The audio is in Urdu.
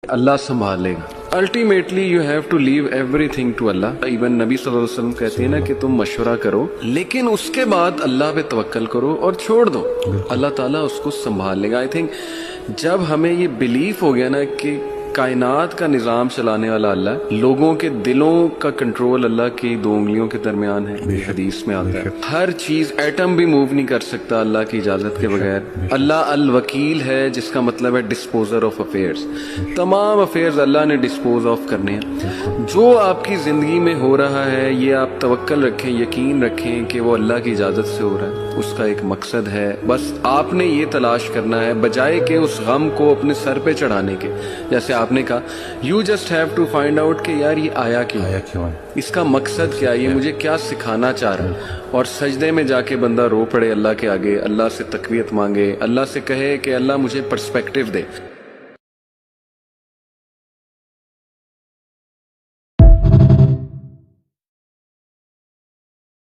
اللہ سنبھال لے گا. Ultimately you have to leave everything to اللہ. ایون نبی صلی اللہ علیہ وسلم کہتے ہیں نا کہ تم مشورہ کرو لیکن اس کے بعد اللہ پہ توکل کرو اور چھوڑ دو, اللہ تعالیٰ اس کو سنبھال لے گا. آئی تھنک جب ہمیں یہ بلیف ہو گیا نا کہ کائنات کا نظام چلانے والا اللہ, لوگوں کے دلوں کا کنٹرول اللہ کی 2 انگلیوں کے درمیان ہے, حدیث میں آتا ہے. ہر چیز, ایٹم بھی موو نہیں کر سکتا اللہ کی اجازت کے بغیر. اللہ الوکیل ہے جس کا مطلب ہے ڈسپوزر آف افیئرز. تمام افیئرز اللہ نے ڈسپوز آف کرنے ہیں. جو آپ کی زندگی میں ہو رہا ہے یہ آپ توکل رکھیں, یقین رکھیں کہ وہ اللہ کی اجازت سے ہو رہا ہے, اس کا ایک مقصد ہے. بس آپ نے یہ تلاش کرنا ہے بجائے کہ اس غم کو اپنے سر پہ چڑھانے کے. جیسے آپ نے کہا you just have to find out کہ یار یہ آیا کیوں ہے, اس کا مقصد کیا ہے, یہ مجھے کیا سکھانا چاہ رہا ہے. اور سجدے میں جا کے بندہ رو پڑے اللہ کے آگے, اللہ سے تقویت مانگے, اللہ سے کہے کہ اللہ مجھے پرسپیکٹیو دے.